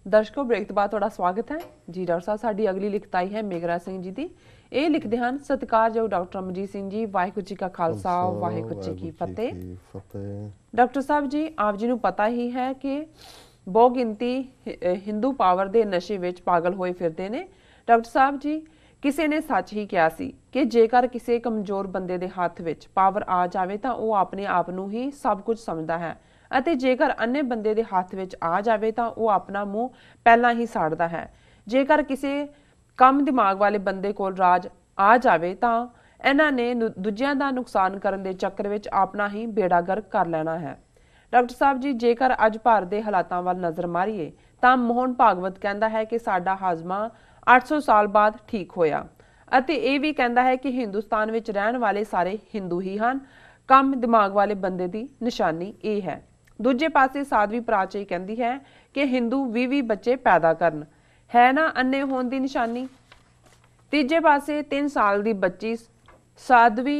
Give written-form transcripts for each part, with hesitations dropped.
दर्शकों ब्रेक तो बाद थोड़ा स्वागत है जी। डॉक्टर साहब साडी अगली लिखत आई है मेघरा सिंह जी की। ਇਹ ਲਿਖਦੇ ਹਨ ਸਤਿਕਾਰਯੋਗ ਡਾਕਟਰ ਅਮਰਜੀਤ ਸਿੰਘ ਜੀ, ਵਾਹਿਗੁਰੂ ਜੀ ਕਾ ਖਾਲਸਾ ਵਾਹਿਗੁਰੂ ਜੀ ਕੀ ਫਤਿਹ। ਡਾਕਟਰ ਸਾਹਿਬ ਜੀ, ਆਪ ਜੀ ਨੂੰ ਪਤਾ ਹੀ ਹੈ ਕਿ ਬਹੁ ਗਿਣਤੀ ਹਿੰਦੂ ਪਾਵਰ ਦੇ ਨਸ਼ੇ ਵਿੱਚ ਪਾਗਲ ਹੋਏ ਫਿਰਦੇ ਨੇ। ਡਾਕਟਰ ਸਾਹਿਬ ਜੀ, ਕਿਸੇ ਨੇ ਸੱਚ ਹੀ ਕਿਹਾ ਸੀ ਕਿ ਜੇਕਰ ਕਿਸੇ ਕਮਜ਼ੋਰ ਬੰਦੇ ਦੇ ਹੱਥ ਵਿੱਚ ਪਾਵਰ ਆ ਜਾਵੇ ਤਾਂ ਉਹ ਆਪਣੇ ਆਪ ਨੂੰ ਹੀ ਸਭ ਕੁਝ ਸਮਝਦਾ ਹੈ ਅਤੇ ਜੇਕਰ ਅੰਨੇ ਬੰਦੇ ਦੇ ਹੱਥ ਵਿੱਚ ਆ ਜਾਵੇ ਤਾਂ ਉਹ ਆਪਣਾ ਮੂੰਹ ਪਹਿਲਾਂ ਹੀ ਸਾੜਦਾ ਹੈ। ਜੇਕਰ ਕਿਸੇ कम दिमाग वाले बंदे कोल राज आ जाए तो इन्हां ने दूजियां दा नुकसान करन दे चक्कर विच अपना ही बेड़ा गर्क कर लेना है। डॉक्टर साहब जी, जेकर अज भारत के हालातां वल नज़र मारीए तो मोहन भागवत कहता है कि साडा हाजमा 800 साल बाद ठीक होया अते ये भी कहता है कि हिंदुस्तान विच रहन वाले सारे हिंदू ही हन। कम दिमाग वाले बंदे की निशानी ये है। दूजे पासे साधवी प्राची कहती है कि हिंदू 20 बच्चे पैदा करन है ना अन्ने होने की निशानी। तीजे पासे 3 साल की बच्ची साध्वी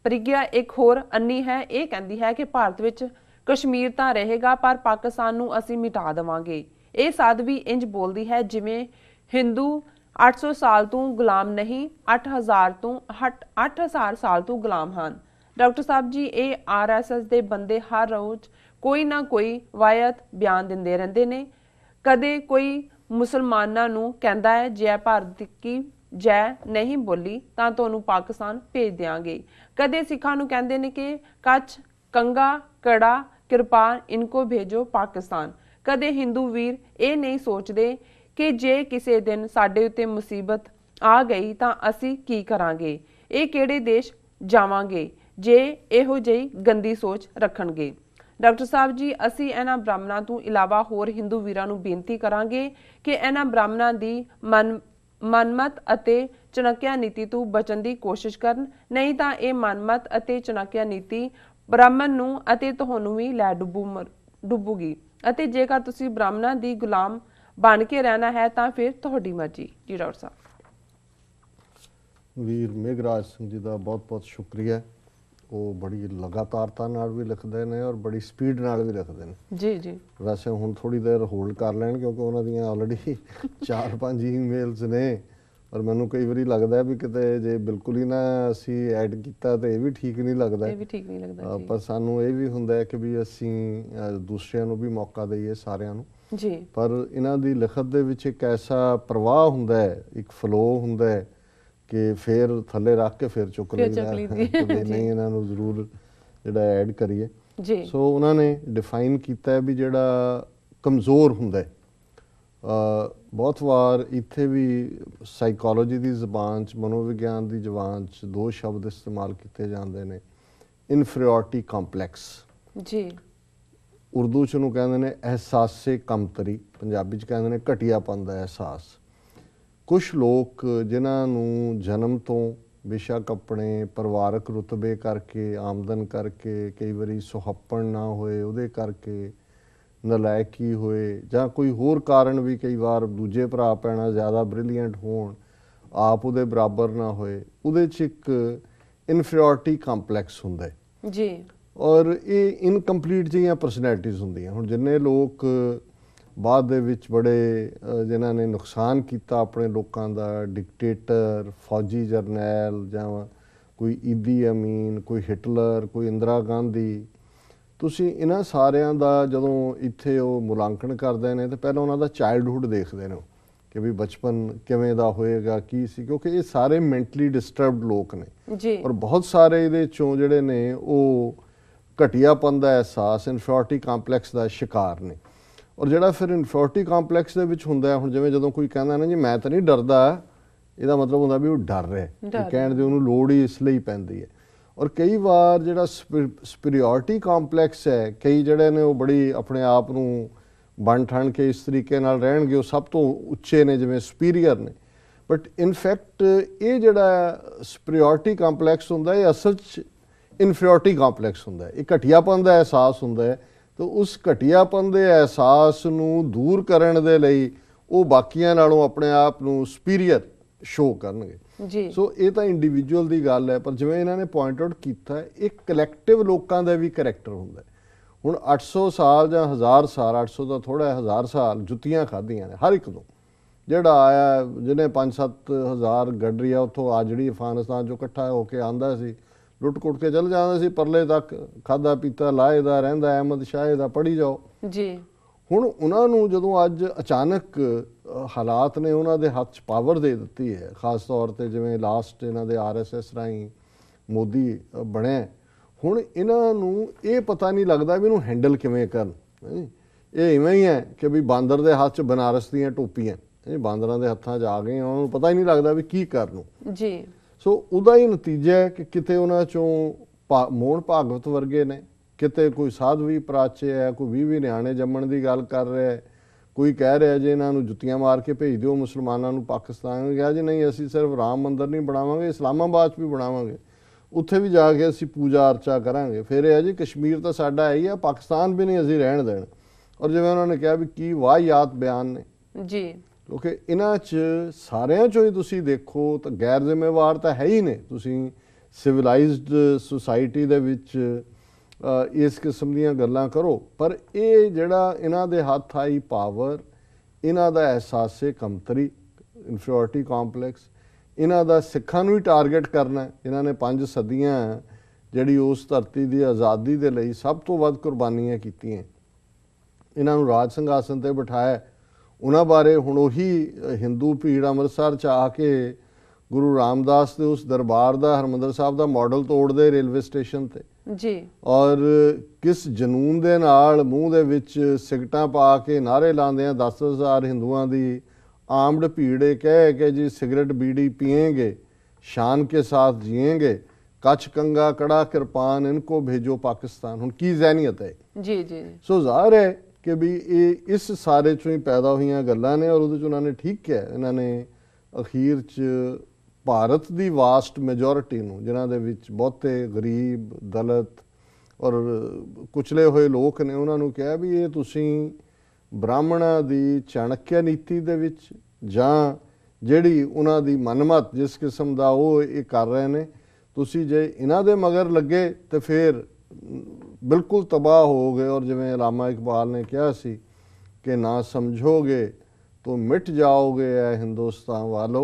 प्रज्ञा एक होर अन्नी है। ये कहती है कि भारत विच कश्मीर तो रहेगा पर पाकिस्तान नूं असीं मिटा देवांगे। ये साध्वी इंज बोलती है जिवें हिंदू 800 साल तो गुलाम नहीं 8,000 साल तो गुलाम हैं। डॉक्टर साहब जी, ये RSS के बंदे हर रोज़ कोई ना कोई वायत बयान दिंदे रहिंदे ने। कदे कोई मुसलमानां नूं कहंदा है जय भारत की जय नहीं बोली तां तुहानूं पाकिस्तान भेज देंगे। कदे सिखां नूं कहंदे ने कि कच्छ कंगा कड़ा किरपान इनको भेजो पाकिस्तान। कदे हिंदू वीर ये नहीं सोचते कि जे किसी दिन साडे उत्ते मुसीबत आ गई तां असीं की करांगे, ये किहड़े देश जावांगे जे इहो जिही गंदी सोच रखणगे। डॉक्टर साहब जी, असी इन्हां ब्राह्मणां तो इलावा होर हिंदू वीरां नूं बेनती करांगे कि इन्हां ब्राह्मणां दी मनमत अते चणक्या नीति तो बचण दी कोशिश करन, नहीं तां इह मनमत अते चणक्या नीति ब्राह्मण नूं अते तुहानूं भी लै डुੱਬੂਗੀ अते जेकर तुसीं ब्राह्मणां दी गुलाम बन के रहना है तां फिर तुहाडी मर्जी। जी डॉक्टर साहब। वीर मेघराज सिंह जी का बहुत बहुत शुक्रिया। वो बड़ी लगातारता नाल भी लिखते हैं और बड़ी स्पीड नाल भी लिखते हैं जी जी। वैसे हुण थोड़ी देर होल्ड कर लैण क्योंकि उन्होंने ऑलरेडी 4-5 ईमेल्स ने और मैनूं कई बारी लगता है भी किते जे बिल्कुल ही ना असी ऐड किया तो यह भी ठीक नहीं लगता। पर सानूं ये भी हुंदा है कि भी असी दूसरिਆਂ ਨੂੰ भी मौका दईए सारिਆਂ ਨੂੰ जी। पर इन्हां दी लिखत दे विच एक ऐसा प्रवाह हुंदा है, एक फ्लो हुंदा है कि फिर थले रख के फिर चुक लईदा नहीं इन्हों जरूर जिहड़ा ऐड करिए। सो उन्होंने डिफाइन किया है भी जिहड़ा कमज़ोर हुंदा है। बहुत वार इत्थे भी साइकोलॉजी की जबान च मनोविज्ञान की जबान च 2 शब्द इस्तेमाल किए जाते हैं। इनफीरियोरिटी कॉम्पलैक्स जी, उर्दू च उहनूं कहंदे ने एहसासे कमतरी, पंजाबी च कहंदे ने घटियापन का एहसास। कुछ लोग जिन्होंने जन्म तो बेशक अपने परिवारक रुतबे करके आमदन करके कई बारी सुहप्पण ना होए उहदे करके नलायकी होए जां कोई होर कारण भी कई बार दूजे भरा भैणां ज़्यादा ब्रिलियंट होण आप उहदे बराबर ना होए उहदे च एक इनफीरियोरिटी कॉम्पलैक्स हुंदा है जी। और ये इनकंप्लीट जिहियां परसनैलिटीज़ हुंदियां। हुण जिन्ने लोग बाद दे विच बड़े जिन्हां ने नुकसान किया अपने लोगों का, डिकटेटर फौजी जरनैल जां कोई ईदी अमीन, कोई हिटलर, कोई इंदिरा गांधी, तुसीं इन्हां सारिਆਂ ਦਾ ਜਦੋਂ ਇੱਥੇ ਉਹ ਮੁਲਾਂਕਣ ਕਰਦੇ ਨੇ ਤੇ ਪਹਿਲਾਂ ਉਹਨਾਂ ਦਾ ਚਾਈਲਡਹੁੱਡ ਦੇਖਦੇ ਨੇ ਕਿ ਵੀ ਬਚਪਨ ਕਿਵੇਂ ਦਾ ਹੋਏਗਾ ਕੀ ਸੀ, ਕਿਉਂਕਿ ਇਹ ਸਾਰੇ ਮੈਂਟਲੀ ਡਿਸਟਰਬਡ ਲੋਕ ਨੇ ਜੀ। ਔਰ ਬਹੁਤ ਸਾਰੇ ਇਹਦੇ ਚੋਂ ਜਿਹੜੇ ਨੇ ਉਹ ਘਟੀਆਪਨ ਦਾ ਅਹਿਸਾਸ, ਇਨਫੀਰੀਓਰਿਟੀ ਕੰਪਲੈਕਸ ਦਾ ਸ਼ਿਕਾਰ ਨੇ। और जिहड़ा फिर इनफीरियोरिटी कॉम्पलैक्स दे विच हुंदा है, हुण जिवें जदों कोई कहंदा ना जी मैं तो नहीं डरदा, इहदा मतलब हुंदा भी वो डर रहा है, कहण दी उहनूं लोड़ ही इसलिए पैंदी है। और कई बार जिहड़ा सुपीरियोरिटी कॉम्पलैक्स है, कई जिहड़े ने वो बड़ी अपने आप नूं बन ठण के इस तरीके नाल रहणगे, वो सब तो उच्चे ने जिवें सुपीरीयर ने। बट इनफैक्ट ये जिहड़ा सुपीरियोरिटी कॉम्पलैक्स हुंदा है असल च इनफीरियोरिटी कॉम्पलैक्स हुंदा है। एक घटियापन का एहसास हुंदा है तो उस घटियापन के एहसास नूं दूर करने दे लई वो बाकियां नालों अपने आप नूं सुपीरीयर शो करनगे। सो ये तो इंडिविजुअल की गल है, पर जिवें इन्हां ने पॉइंट आउट किया एक कलैक्टिव लोगों का भी करैक्टर हुंदा है। ਹੁਣ 800 ਸਾਲ ਜਾਂ 1000 ਸਾਲ, 800 ਦਾ ਥੋੜਾ 1000 ਸਾਲ ਜੁੱਤੀਆਂ ਖਾਧੀਆਂ ਨੇ ਹਰ ਇੱਕ ਤੋਂ। ਜਿਹੜਾ ਆਇਆ ਜਿਹਨੇ 5-7 ਹਜ਼ਾਰ ਗੱਡਰੀਆ ਉੱਥੋਂ ਆ ਜਿਹੜੀ ਅਫਗਾਨਿਸਤਾਨ 'ਚੋਂ ਇਕੱਠਾ ਹੋ ਕੇ ਆਂਦਾ ਸੀ, ਲੁੱਟ ਕੁੱਟ ਕੇ ਚੱਲ ਜਾਂਦਾ ਸੀ ਪਰਲੇ ਤੱਕ, ਖਾਧਾ ਪੀਤਾ ਲਾਹੇ ਦਾ ਰਹਿੰਦਾ, ਅਹਿਮਦ ਸ਼ਾਹ ਦਾ ਪੜ੍ਹੀ ਜਾਓ ਜੀ। ਹੁਣ ਉਹਨਾਂ ਨੂੰ ਜਦੋਂ ਅੱਜ ਅਚਾਨਕ ਹਾਲਾਤ ਨੇ ਉਹਨਾਂ ਦੇ ਹੱਥ 'ਚ ਪਾਵਰ ਦੇ ਦਿੱਤੀ ਹੈ, ਖਾਸ ਤੌਰ ਤੇ ਜਿਵੇਂ ਲਾਸਟ ਇਹਨਾਂ ਦੇ RSS ਰਾਹੀਂ ਮੋਦੀ ਬਣਿਆ, ਹੁਣ ਇਹਨਾਂ ਨੂੰ ਇਹ ਪਤਾ ਨਹੀਂ ਲੱਗਦਾ ਵੀ ਇਹਨੂੰ ਹੈਂਡਲ ਕਿਵੇਂ ਕਰਨ। ਇਹ ਇਵੇਂ ਹੀ ਹੈ ਕਿ ਵੀ ਬਾਂਦਰ ਦੇ ਹੱਥ 'ਚ ਬਨਾਰਸ ਦੀਆਂ ਟੋਪੀਆਂ, ਇਹ ਬਾਂਦਰਾਂ ਦੇ ਹੱਥਾਂ 'ਚ ਆ ਗਏ, ਉਹਨਾਂ ਨੂੰ ਪਤਾ ਹੀ ਨਹੀਂ ਲੱਗਦਾ ਵੀ ਕੀ ਕਰਨ ਜੀ। ਸੋ ਉਹਦਾ ਹੀ ਨਤੀਜਾ ਹੈ ਕਿ ਕਿਤੇ ਉਹਨਾਂ 'ਚੋਂ ਮੋਹਨ ਭਾਗਵਤ ਵਰਗੇ ਨੇ, ਕਿਤੇ ਕੋਈ ਸਾਧਵੀ ਪ੍ਰਾਚੇ ਹੈ, ਕੋਈ 20 ਨਿਆਣੇ ਜੰਮਣ ਦੀ ਗੱਲ ਕਰ ਰਿਹਾ ਹੈ, ਕੋਈ ਕਹਿ ਰਿਹਾ ਜੀ ਇਹਨਾਂ ਨੂੰ ਜੁੱਤੀਆਂ ਮਾਰ ਕੇ ਭੇਜ ਦਿਓ ਮੁਸਲਮਾਨਾਂ ਨੂੰ ਪਾਕਿਸਤਾਨ। ਕਿਹਾ ਜੀ ਨਹੀਂ, ਅਸੀਂ ਸਿਰਫ ਰਾਮ ਮੰਦਿਰ ਨਹੀਂ ਬਣਾਵਾਂਗੇ, ਇਸਲਾਮਾਬਾਦ 'ਚ ਵੀ ਬਣਾਵਾਂਗੇ, ਉੱਥੇ ਵੀ ਜਾ ਕੇ ਅਸੀਂ ਪੂਜਾ ਅਰਚਾ ਕਰਾਂਗੇ। ਫਿਰ ਇਹ ਹੈ ਜੀ ਕਸ਼ਮੀਰ ਤਾਂ ਸਾਡਾ ਹੈ ਹੀ ਆ, ਪਾਕਿਸਤਾਨ ਵੀ ਨਹੀਂ ਅਸੀਂ ਰਹਿਣ ਦੇਣਾ। ਔਰ ਜਿਵੇਂ ਉਹਨਾਂ ਨੇ ਕਿਹਾ ਵੀ ਕੀ ਵਾਹਿਯਾਤ ਬਿਆਨ ਨੇ ਜੀ, ਕਿਉਂਕਿ ਇਹਨਾਂ 'ਚ ਸਾਰਿਆਂ 'ਚੋਂ ਹੀ ਤੁਸੀਂ ਦੇਖੋ ਤਾਂ ਗੈਰ ਜ਼ਿੰਮੇਵਾਰ ਤਾਂ ਹੈ ਹੀ ਨੇ। ਤੁਸੀਂ ਸਿਵਲਾਈਜ਼ਡ ਸੁਸਾਇਟੀ ਦੇ ਵਿੱਚ ਇਸ ਕਿਸਮ ਦੀਆਂ ਗੱਲਾਂ ਕਰੋ, ਪਰ ਇਹ ਜਿਹੜਾ ਇਹਨਾਂ ਦੇ ਹੱਥ ਆਈ ਪਾਵਰ, ਇਹਨਾਂ ਦਾ ਅਹਿਸਾਸੇ ਕਮਤਰੀ, ਇਨਫੀਰੀਅਰਿਟੀ ਕੰਪਲੈਕਸ, ਇਹਨਾਂ ਦਾ ਸਿੱਖਾਂ ਨੂੰ ਹੀ ਟਾਰਗੇਟ ਕਰਨਾ। ਇਹਨਾਂ ਨੇ 5 ਸਦੀਆਂ ਜਿਹੜੀ ਉਸ ਧਰਤੀ ਦੀ ਆਜ਼ਾਦੀ ਦੇ ਲਈ ਸਭ ਤੋਂ ਵੱਧ ਕੁਰਬਾਨੀਆਂ ਕੀਤੀਆਂ, ਇਹਨਾਂ ਨੂੰ ਰਾਜ ਸਿੰਘਾਸਨ 'ਤੇ ਬਿਠਾਇਆ। ਉਹਨਾਂ ਬਾਰੇ ਹੁਣ ਉਹੀ ਹਿੰਦੂ ਭੀੜ ਅੰਮ੍ਰਿਤਸਰ 'ਚ ਆ ਕੇ ਗੁਰੂ ਰਾਮਦਾਸ ਦੇ ਉਸ ਦਰਬਾਰ ਦਾ, ਹਰਿਮੰਦਰ ਸਾਹਿਬ ਦਾ ਮਾਡਲ ਤੋੜਦੇ ਰੇਲਵੇ ਸਟੇਸ਼ਨ 'ਤੇ ਜੀ, ਔਰ ਕਿਸ ਜਨੂਨ ਦੇ ਨਾਲ ਮੂੰਹ ਦੇ ਵਿੱਚ ਸਿਗਰਟਾਂ ਪਾ ਕੇ ਨਾਅਰੇ ਲਾਉਂਦੇ ਆ 10,000 ਹਿੰਦੂਆਂ ਦੀ ਆਮਡ ਭੀੜ ਕਹੇ ਕਿ ਜੀ ਸਿਗਰਟ ਬੀੜੀ ਪੀएंगे, शान के साथ जिएंगे, कच्छ कंगा कड़ा कृपान इनको भेजो पाकिस्तान। ਹੁਣ ਕੀ ਜ਼ਹਿਨੀਅਤ ਹੈ ਜੀ ਜੀ। ਸੋ ਜ਼ਾਹਰ ਹੈ ਕਿ ਵੀ ਇਹ ਇਸ ਸਾਰੇ ਚੋਂ ਹੀ ਪੈਦਾ ਹੋਈਆਂ ਗੱਲਾਂ ਨੇ, ਔਰ ਉਹਦੇ 'ਚ ਉਹਨਾਂ ਨੇ ਠੀਕ ਕਿਹਾ। ਇਹਨਾਂ ਨੇ ਅਖੀਰ 'ਚ ਭਾਰਤ ਦੀ ਵਾਸਟ ਮੈਜੋਰਿਟੀ ਨੂੰ, ਜਿਨ੍ਹਾਂ ਦੇ ਵਿੱਚ ਬਹੁਤੇ ਗਰੀਬ, ਦਲਿਤ ਔਰ ਕੁਚਲੇ ਹੋਏ ਲੋਕ ਨੇ, ਉਹਨਾਂ ਨੂੰ ਕਿਹਾ ਵੀ ਇਹ ਤੁਸੀਂ ਬ੍ਰਾਹਮਣਾਂ ਦੀ ਚਾਣਕਿਆ ਨੀਤੀ ਦੇ ਵਿੱਚ ਜਾਂ ਜਿਹੜੀ ਉਹਨਾਂ ਦੀ ਮਨਮਤ ਜਿਸ ਕਿਸਮ ਦਾ ਉਹ ਇਹ ਕਰ ਰਹੇ ਨੇ, ਤੁਸੀਂ ਜੇ ਇਹਨਾਂ ਦੇ ਮਗਰ ਲੱਗੇ ਤੇ ਫਿਰ ਬਿਲਕੁਲ ਤਬਾਹ ਹੋਗੇ। ਔਰ ਜਿਵੇਂ ਅਲਾਮਾ ਇਕਬਾਲ ਨੇ ਕਿਹਾ ਸੀ ਕਿ ਨਾ ਸਮਝੋਗੇ तो मिट जाओगे ऐ हिंदुस्तान वालों,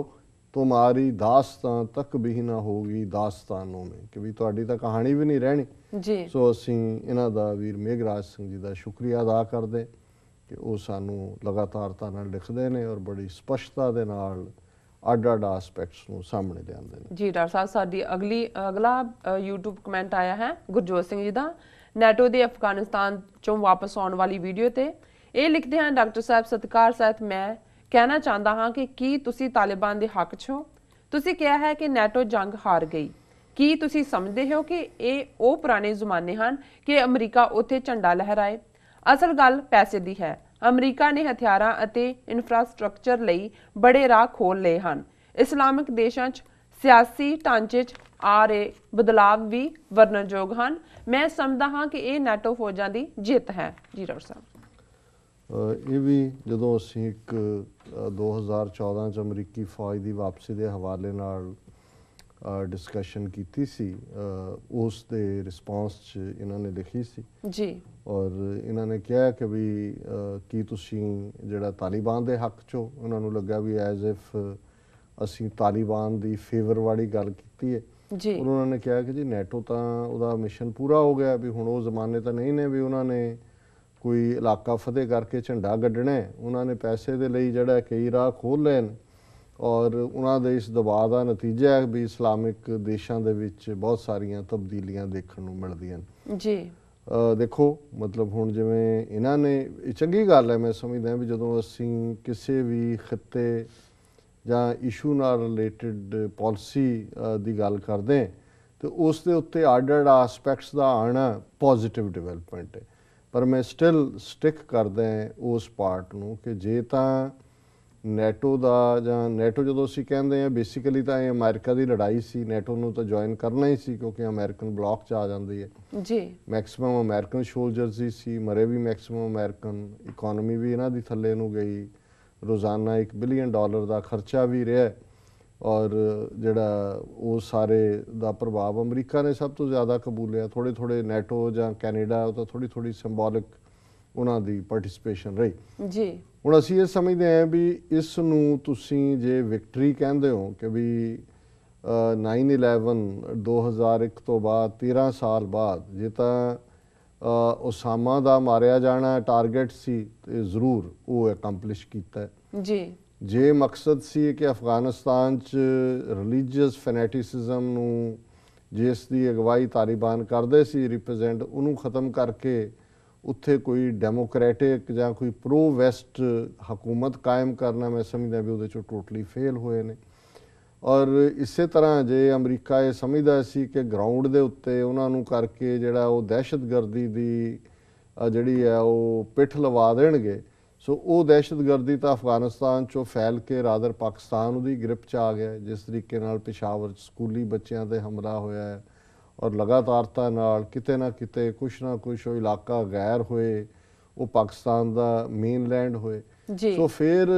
तुम्हारी दास्तां तक भी ना होगी दास्तानों में, कि भी तुहाडी तां कहानी भी नहीं रहनी जी। सो असीं इन्हां दा वीर मेघराज सिंह जी दा शुक्रिया अदा करदे कि ਉਹ ਸਾਨੂੰ ਲਗਾਤਾਰਤਾ ਨਾਲ ਲਿਖਦੇ ਨੇ ਔਰ ਬੜੀ ਸਪਸ਼ਟਤਾ ਦੇ ਨਾਲ ਅੱਡ-ਅੱਡ ਐਸਪੈਕਟਸ ਨੂੰ ਸਾਹਮਣੇ ਲਿਆਉਂਦੇ ਨੇ ਜੀ। ਡਾਕਟਰ ਸਾਹਿਬ, ਸਾਡੀ ਅਗਲਾ YouTube ਕਮੈਂਟ ਆਇਆ ਹੈ ਗੁਰਜੋਤ ਸਿੰਘ ਜੀ ਦਾ, ਨੈਟੋ ਦੇ ਅਫਗਾਨਿਸਤਾਨ ਚੋਂ ਵਾਪਸ ਆਉਣ ਵਾਲੀ ਵੀਡੀਓ ਤੇ। ਇਹ ਲਿਖਦੇ ਹਨ, ਡਾਕਟਰ ਸਾਹਿਬ ਸਤਿਕਾਰ ਸਹਿਤ ਮੈਂ ਕਹਿਣਾ ਚਾਹੁੰਦਾ ਹਾਂ ਕਿ ਕੀ ਤੁਸੀਂ ਤਾਲਿਬਾਨ ਦੇ ਹੱਕ 'ਚ ਹੋ? ਤੁਸੀਂ ਕਿਹਾ ਹੈ ਕਿ ਨੈਟੋ ਜੰਗ ਹਾਰ ਗਈ। ਕੀ ਤੁਸੀਂ ਸਮਝਦੇ ਹੋ ਕਿ ਇਹ ਉਹ ਪੁਰਾਣੇ ਜ਼ਮਾਨੇ ਹਨ ਕਿ ਅਮਰੀਕਾ ਉੱਥੇ ਝੰਡਾ ਲਹਿਰਾਏ? ਅਸਲ ਗੱਲ ਪੈਸੇ ਦੀ ਹੈ। ਅਮਰੀਕਾ ਨੇ ਹਥਿਆਰਾਂ ਅਤੇ ਇਨਫਰਾਸਟ੍ਰਕਚਰ ਲਈ ਬੜੇ ਰਾਹ ਖੋਲ੍ਹ ਲਏ ਹਨ। ਇਸਲਾਮਿਕ ਦੇਸ਼ਾਂ 'ਚ ਸਿਆਸੀ ਢਾਂਚੇ 'ਚ ਆ ਰਹੇ ਬਦਲਾਵ ਵੀ ਵਰਣਨਯੋਗ ਹਨ। ਮੈਂ ਸਮਝਦਾ ਹਾਂ ਕਿ ਇਹ ਨੈਟੋ ਫੌਜਾਂ ਦੀ ਜਿੱਤ ਹੈ ਜੀ। ਡਾਕਟਰ ਸਾਹਿਬ, ਇਹ ਵੀ ਜਦੋਂ ਅਸੀਂ ਇੱਕ 2014 'ਚ ਅਮਰੀਕੀ ਫੌਜ ਦੀ ਵਾਪਸੀ ਦੇ ਹਵਾਲੇ ਨਾਲ ਡਿਸਕਸ਼ਨ ਕੀਤੀ ਸੀ, ਉਸ ਦੇ ਰਿਸਪੌਂਸ 'ਚ ਇਹਨਾਂ ਨੇ ਲਿਖੀ ਸੀ ਜੀ। ਔਰ ਇਹਨਾਂ ਨੇ ਕਿਹਾ ਕਿ ਵੀ ਕੀ ਤੁਸੀਂ ਜਿਹੜਾ ਤਾਲਿਬਾਨ ਦੇ ਹੱਕ 'ਚੋਂ? ਉਹਨਾਂ ਨੂੰ ਲੱਗਾ ਵੀ ਐਜ਼ ਇਫ ਅਸੀਂ ਤਾਲਿਬਾਨ ਦੀ ਫੇਵਰ ਵਾਲੀ ਗੱਲ ਕੀਤੀ ਹੈ ਜੀ। ਉਹਨਾਂ ਨੇ ਕਿਹਾ ਕਿ ਜੀ ਨੈਟੋ ਤਾਂ ਉਹਦਾ ਮਿਸ਼ਨ ਪੂਰਾ ਹੋ ਗਿਆ, ਵੀ ਹੁਣ ਉਹ ਜ਼ਮਾਨੇ ਤਾਂ ਨਹੀਂ ਨੇ ਵੀ ਉਹਨਾਂ ਨੇ ਕੋਈ ਇਲਾਕਾ ਫਤਿਹ ਕਰਕੇ ਝੰਡਾ ਗੱਡਣਾ। ਉਹਨਾਂ ਨੇ ਪੈਸੇ ਦੇ ਲਈ ਜਿਹੜਾ ਕਈ ਰਾਹ ਖੋਲ੍ਹ ਲਏ ਨੇ ਔਰ ਉਹਨਾਂ ਦੇ ਇਸ ਦਬਾਅ ਦਾ ਨਤੀਜਾ ਹੈ ਵੀ ਇਸਲਾਮਿਕ ਦੇਸ਼ਾਂ ਦੇ ਵਿੱਚ ਬਹੁਤ ਸਾਰੀਆਂ ਤਬਦੀਲੀਆਂ ਦੇਖਣ ਨੂੰ ਮਿਲਦੀਆਂ ਨੇ ਜੀ। ਦੇਖੋ ਮਤਲਬ ਹੁਣ ਜਿਵੇਂ ਇਹਨਾਂ ਨੇ, ਇਹ ਚੰਗੀ ਗੱਲ ਹੈ, ਮੈਂ ਸਮਝਦਾ ਵੀ ਜਦੋਂ ਅਸੀਂ ਕਿਸੇ ਵੀ ਖਿੱਤੇ ਜਾਂ ਇਸ਼ੂ ਨਾਲ ਰਿਲੇਟਡ ਪਾਲਿਸੀ ਦੀ ਗੱਲ ਕਰਦੇ ਹਾਂ ਤਾਂ ਉਸ ਦੇ ਉੱਤੇ ਅੱਡ-ਅੱਡ ਐਸਪੈਕਟਸ ਦਾ ਆਉਣਾ ਪੋਜ਼ਿਟਿਵ ਡਿਵੈਲਪਮੈਂਟ ਹੈ। ਪਰ ਮੈਂ ਸਟਿਲ ਸਟਿਕ ਕਰਦਾ ਉਸ ਪਾਰਟ ਨੂੰ ਕਿ ਜੇ ਤਾਂ ਨੈਟੋ ਦਾ, ਜਾਂ ਨੈਟੋ ਜਦੋਂ ਅਸੀਂ ਕਹਿੰਦੇ ਹਾਂ ਬੇਸਿਕਲੀ ਤਾਂ ਇਹ ਅਮਰੀਕਾ ਦੀ ਲੜਾਈ ਸੀ, ਨੈਟੋ ਨੂੰ ਤਾਂ ਜੁਆਇਨ ਕਰਨਾ ਹੀ ਸੀ ਕਿਉਂਕਿ ਅਮਰੀਕਨ ਬਲੌਕ 'ਚ ਆ ਜਾਂਦੀ ਹੈ ਜੀ। ਮੈਕਸੀਮਮ ਅਮਰੀਕਨ ਸੋਲਜਰਸ ਹੀ ਸੀ, ਮਰੇ ਵੀ ਮੈਕਸੀਮਮ ਅਮਰੀਕਨ, ਇਕੋਨਮੀ ਵੀ ਇਹਨਾਂ ਦੀ ਥੱਲੇ ਨੂੰ ਗਈ, ਰੋਜ਼ਾਨਾ $1 ਬਿਲੀਅਨ ਦਾ ਖਰਚਾ ਵੀ ਰਿਹਾ ਔਰ ਜਿਹੜਾ ਉਹ ਸਾਰੇ ਦਾ ਪ੍ਰਭਾਵ ਅਮਰੀਕਾ ਨੇ ਸਭ ਤੋਂ ਜ਼ਿਆਦਾ ਕਬੂਲਿਆ। ਥੋੜ੍ਹੇ ਥੋੜ੍ਹੇ ਨੈਟੋ ਜਾਂ ਕੈਨੇਡਾ ਉਹ ਤਾਂ ਥੋੜ੍ਹੀ ਥੋੜ੍ਹੀ ਸਿੰਬੋਲਿਕ ਉਹਨਾਂ ਦੀ ਪਾਰਟਿਸਿਪੇਸ਼ਨ ਰਹੀ ਜੀ। ਹੁਣ ਅਸੀਂ ਇਹ ਸਮਝਦੇ ਹਾਂ ਵੀ ਇਸ ਨੂੰ ਤੁਸੀਂ ਜੇ ਵਿਕਟਰੀ ਕਹਿੰਦੇ ਹੋ ਕਿ ਵੀ 9/11 2001 ਤੋਂ ਬਾਅਦ 13 ਸਾਲ ਬਾਅਦ ਜੇ ਤਾਂ ਉਸਾਮਾ ਦਾ ਮਾਰਿਆ ਜਾਣਾ ਟਾਰਗੇਟ ਸੀ ਤੇ ਜ਼ਰੂਰ ਉਹ ਅਕੰਪਲਿਸ਼ ਕੀਤਾ ਜੀ। ਜੇ ਮਕਸਦ ਸੀ ਕਿ ਅਫਗਾਨਿਸਤਾਨ 'ਚ ਰਿਲੀਜੀਅਸ ਫੈਨੇਟਿਸਿਜ਼ਮ ਨੂੰ ਜਿਸ ਦੀ ਅਗਵਾਈ ਤਾਲਿਬਾਨ ਕਰਦੇ ਸੀ ਰਿਪਰੈਜ਼ੈਂਟ, ਉਹਨੂੰ ਖਤਮ ਕਰਕੇ ਉੱਥੇ ਕੋਈ ਡੈਮੋਕ੍ਰੈਟਿਕ ਜਾਂ ਕੋਈ ਪ੍ਰੋ ਵੈਸਟ ਹਕੂਮਤ ਕਾਇਮ ਕਰਨਾ, ਮੈਂ ਸਮਝਦਾ ਵੀ ਉਹਦੇ 'ਚੋਂ ਟੋਟਲੀ ਫੇਲ ਹੋਏ ਨੇ। ਔਰ ਇਸੇ ਤਰ੍ਹਾਂ ਜੇ ਅਮਰੀਕਾ ਇਹ ਸਮਝਦਾ ਸੀ ਕਿ ਗਰਾਊਂਡ ਦੇ ਉੱਤੇ ਉਹਨਾਂ ਨੂੰ ਕਰਕੇ ਜਿਹੜਾ ਉਹ ਦਹਿਸ਼ਤਗਰਦੀ ਦੀ ਜਿਹੜੀ ਹੈ ਉਹ ਪਿੱਠ ਲਵਾ ਦੇਣਗੇ, ਸੋ ਉਹ ਦਹਿਸ਼ਤਗਰਦੀ ਤਾਂ ਅਫਗਾਨਿਸਤਾਨ 'ਚੋਂ ਫੈਲ ਕੇ ਰਾਦਰ ਪਾਕਿਸਤਾਨ ਉਹਦੀ ਗ੍ਰਿਪ 'ਚ ਆ ਗਿਆ। ਜਿਸ ਤਰੀਕੇ ਨਾਲ ਪਿਸ਼ਾਵਰ 'ਚ ਸਕੂਲੀ ਬੱਚਿਆਂ 'ਤੇ ਹਮਲਾ ਹੋਇਆ ਹੈ ਔਰ ਲਗਾਤਾਰਤਾ ਨਾਲ ਕਿਤੇ ਨਾ ਕਿਤੇ ਕੁਛ ਨਾ ਕੁਛ ਉਹ ਇਲਾਕਾ ਗੈਰ ਹੋਏ, ਉਹ ਪਾਕਿਸਤਾਨ ਦਾ ਮੇਨਲੈਂਡ ਹੋਏ। ਸੋ ਫਿਰ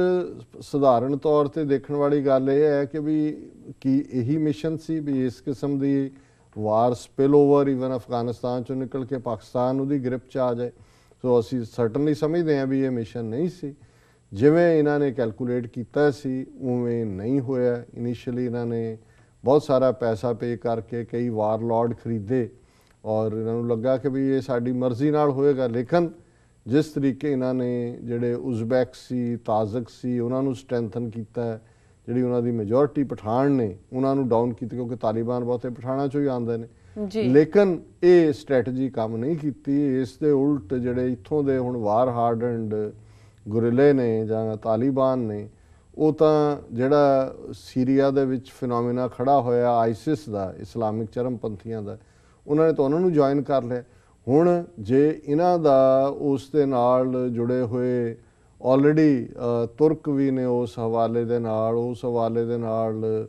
ਸਧਾਰਨ ਤੌਰ ਤੇ ਦੇਖਣ ਵਾਲੀ ਗੱਲ ਇਹ ਹੈ ਕਿ ਵੀ ਕੀ ਇਹੀ ਮਿਸ਼ਨ ਸੀ ਵੀ ਇਸ ਕਿਸਮ ਦੀ ਵਾਰ ਸਪਿਲ ਓਵਰ ਇਵਨ ਅਫਗਾਨਿਸਤਾਨ ਚੋਂ ਨਿਕਲ ਕੇ ਪਾਕਿਸਤਾਨ ਉਹਦੀ ਗ੍ਰਿਪ 'ਚ ਆ ਜਾਏ। ਸੋ ਅਸੀਂ ਸਰਟਨਲੀ ਸਮਝਦੇ ਹਾਂ ਵੀ ਇਹ ਮਿਸ਼ਨ ਨਹੀਂ ਸੀ ਜਿਵੇਂ ਇਹਨਾਂ ਨੇ ਕੈਲਕੂਲੇਟ ਕੀਤਾ ਸੀ, ਉਵੇਂ ਨਹੀਂ ਹੋਇਆ। ਇਨੀਸ਼ੀਅਲੀ ਇਹਨਾਂ ਨੇ ਬਹੁਤ ਸਾਰਾ ਪੈਸਾ ਪੇ ਕਰਕੇ ਕਈ ਵਾਰਲॉर्ड ਖਰੀਦੇ ਔਰ ਇਹਨਾਂ ਨੂੰ ਲੱਗਾ ਕਿ ਵੀ ਇਹ ਸਾਡੀ ਮਰਜ਼ੀ ਨਾਲ ਹੋਏਗਾ, ਲੇਕਿਨ ਜਿਸ ਤਰੀਕੇ ਇਹਨਾਂ ਨੇ ਜਿਹੜੇ ਉਜ਼ਬੈਕ ਸੀ, ਤਾਜ਼ਕ ਸੀ, ਉਹਨਾਂ ਨੂੰ ਸਟਰੈਂਥਨ ਕੀਤਾ, ਜਿਹੜੀ ਉਹਨਾਂ ਦੀ ਮੈਜੋਰਿਟੀ ਪਠਾਨ ਨੇ ਉਹਨਾਂ ਨੂੰ ਡਾਊਨ ਕੀਤਾ, ਕਿਉਂਕਿ ਤਾਲਿਬਾਨ ਬਹੁਤੇ ਪਠਾਨਾਂ 'ਚੋਂ ਹੀ ਆਉਂਦੇ ਨੇ। ਲੇਕਿਨ ਇਹ ਸਟ੍ਰੈਟਜੀ ਕੰਮ ਨਹੀਂ ਕੀਤੀ। ਇਸ ਦੇ ਉਲਟ ਜਿਹੜੇ ਇੱਥੋਂ ਦੇ ਹੁਣ ਵਾਰ ਹਾਰਡਨਡ ਗੁਰਿਲੇ ਨੇ ਜਾਂ ਤਾਲਿਬਾਨ ਨੇ, ਉਹ ਤਾਂ ਜਿਹੜਾ ਸੀਰੀਆ ਦੇ ਵਿੱਚ ਫਿਨੋਮੀਨਾ ਖੜਾ ਹੋਇਆ ਆਈਸਿਸ ਦਾ, ਇਸਲਾਮਿਕ ਚਰਮਪੰਥੀਆਂ ਦਾ, ਉਹਨਾਂ ਨੇ ਤਾਂ ਉਹਨਾਂ ਨੂੰ ਜੁਆਇਨ ਕਰ ਲਿਆ। ਹੁਣ ਜੇ ਇਹਨਾਂ ਦਾ ਉਸ ਦੇ ਨਾਲ ਜੁੜੇ ਹੋਏ ਆਲਰੇਡੀ ਤੁਰਕ ਵੀ ਨੇ ਉਸ ਹਵਾਲੇ ਦੇ ਨਾਲ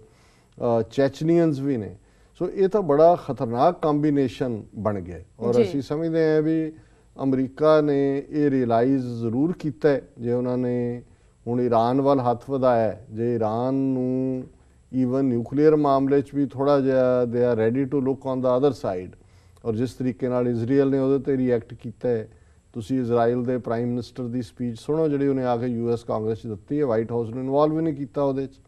ਚੈਚਨੀਅਨਸ ਵੀ ਨੇ, ਸੋ ਇਹ ਤਾਂ ਬੜਾ ਖਤਰਨਾਕ ਕੰਬੀਨੇਸ਼ਨ ਬਣ ਗਿਆ। ਔਰ ਅਸੀਂ ਸਮਝਦੇ ਹਾਂ ਵੀ ਅਮਰੀਕਾ ਨੇ ਇਹ ਰਿਅਲਾਈਜ਼ ਜ਼ਰੂਰ ਕੀਤਾ ਜੇ ਉਹਨਾਂ ਨੇ ਹੁਣ ਈਰਾਨ ਵੱਲ ਹੱਥ ਵਧਾਇਆ, ਜੇ ਈਰਾਨ ਨੂੰ ਈਵਨ ਨਿਊਕਲੀਅਰ ਮਾਮਲੇ 'ਚ ਵੀ ਥੋੜ੍ਹਾ ਜਿਹਾ they are ready to look on the other side. ਔਰ ਜਿਸ ਤਰੀਕੇ ਨਾਲ ਇਜ਼ਰਾਈਲ ਨੇ ਉਹਦੇ 'ਤੇ ਰਿਐਕਟ ਕੀਤਾ ਹੈ, ਤੁਸੀਂ ਇਜ਼ਰਾਈਲ ਦੇ ਪ੍ਰਾਈਮ ਮਿਨਿਸਟਰ ਦੀ ਸਪੀਚ ਸੁਣੋ ਜਿਹੜੀ ਉਹਨੇ ਆ ਕੇ US ਕਾਂਗਰਸ 'ਚ ਦਿੱਤੀ ਹੈ। ਵਾਈਟ ਹਾਊਸ ਨੂੰ ਇਨਵੋਲਵ ਵੀ ਨਹੀਂ ਕੀਤਾ ਉਹਦੇ 'ਚ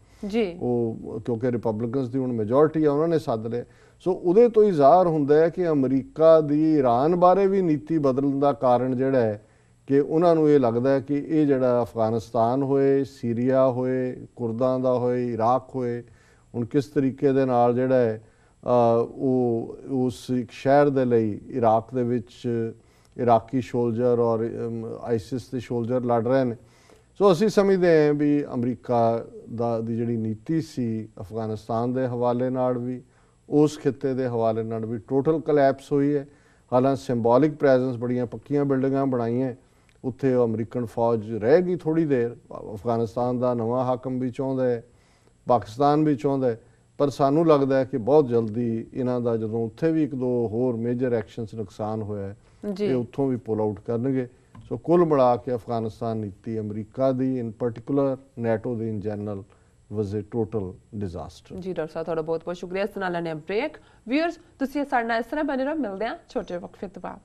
ਉਹ, ਕਿਉਂਕਿ ਰਿਪਬਲਿਕਨਸ ਦੀ ਹੁਣ ਮੈਜੋਰਿਟੀ ਆ, ਉਹਨਾਂ ਨੇ ਸੱਦ ਲਿਆ। ਸੋ ਉਹਦੇ ਤੋਂ ਹੀ ਜ਼ਾਹਰ ਹੁੰਦਾ ਹੈ ਕਿ ਅਮਰੀਕਾ ਦੀ ਈਰਾਨ ਬਾਰੇ ਵੀ ਨੀਤੀ ਬਦਲਣ ਦਾ ਕਾਰਨ ਜਿਹੜਾ ਹੈ ਕਿ ਉਹਨਾਂ ਨੂੰ ਇਹ ਲੱਗਦਾ ਹੈ ਕਿ ਇਹ ਜਿਹੜਾ ਅਫਗਾਨਿਸਤਾਨ ਹੋਏ, ਸੀਰੀਆ ਹੋਏ, ਕੁਰਦਾਂ ਦਾ ਹੋਏ, ਇਰਾਕ ਹੋਏ, ਹੁਣ ਕਿਸ ਤਰੀਕੇ ਦੇ ਨਾਲ ਜਿਹੜਾ ਹੈ ਉਹ ਉਸ ਇੱਕ ਸ਼ਹਿਰ ਦੇ ਲਈ ਇਰਾਕ ਦੇ ਵਿੱਚ ਇਰਾਕੀ ਸ਼ੋਲਜਰ ਔਰ ਆਈਸਿਸ ਦੇ ਸ਼ੋਲਜਰ ਲੜ ਰਹੇ ਨੇ। ਸੋ ਅਸੀਂ ਸਮਝਦੇ ਹਾਂ ਵੀ ਅਮਰੀਕਾ ਦੀ ਜਿਹੜੀ ਨੀਤੀ ਸੀ ਅਫਗਾਨਿਸਤਾਨ ਦੇ ਹਵਾਲੇ ਨਾਲ ਵੀ, ਉਸ ਖਿੱਤੇ ਦੇ ਹਵਾਲੇ ਨਾਲ ਵੀ ਟੋਟਲ ਕਲੈਪਸ ਹੋਈ ਹੈ। ਹਾਲਾਂਕਿ ਸਿੰਬੋਲਿਕ ਪ੍ਰੈਜ਼ੈਂਸ, ਬੜੀਆਂ ਪੱਕੀਆਂ ਬਿਲਡਿੰਗਾਂ ਬਣਾਈਆਂ, ਉੱਥੇ ਅਮਰੀਕਨ ਫੌਜ ਰਹੇਗੀ ਥੋੜ੍ਹੀ ਦੇਰ। ਅਫਗਾਨਿਸਤਾਨ ਦਾ ਨਵਾਂ ਹਾਕਮ ਵੀ ਚਾਹੁੰਦਾ ਹੈ, ਪਾਕਿਸਤਾਨ ਵੀ ਚਾਹੁੰਦਾ ਹੈ, ਪਰ ਸਾਨੂੰ ਲੱਗਦਾ ਹੈ ਕਿ ਬਹੁਤ ਜਲਦੀ ਇਹਨਾਂ ਦਾ ਜਦੋਂ ਉੱਥੇ ਵੀ ਇੱਕ ਦੋ ਹੋਰ ਮੇਜਰ ਐਕਸ਼ਨਸ ਨੁਕਸਾਨ ਹੋਇਆ ਇਹ ਉੱਥੋਂ ਵੀ ਪੁੱਲ ਆਊਟ ਕਰਨਗੇ। ਸੋ ਕੁੱਲ ਮਿਲਾ ਕੇ ਅਫਗਾਨਿਸਤਾਨ ਨੀਤੀ America the in particular, NATO the in general was a total disaster। ਜੀ ਡਾਕਟਰ ਸਾਹਿਬ ਤੁਹਾਡਾ ਬਹੁਤ ਬਹੁਤ ਸ਼ੁਕਰੀਆ। ਇਸ ਨਾਲ ਲੈਣੇ ਬ੍ਰੇਕ। ਵਿਊਅਰਸ ਤੁਸੀਂ ਸਾਡੇ ਨਾਲ ਇਸ ਤਰ੍ਹਾਂ ਬਣੇ ਰਹੋ, ਮਿਲਦੇ ਹਾਂ ਛੋਟੇ ਵਕਫੇ ਤੋਂ ਬਾਅਦ।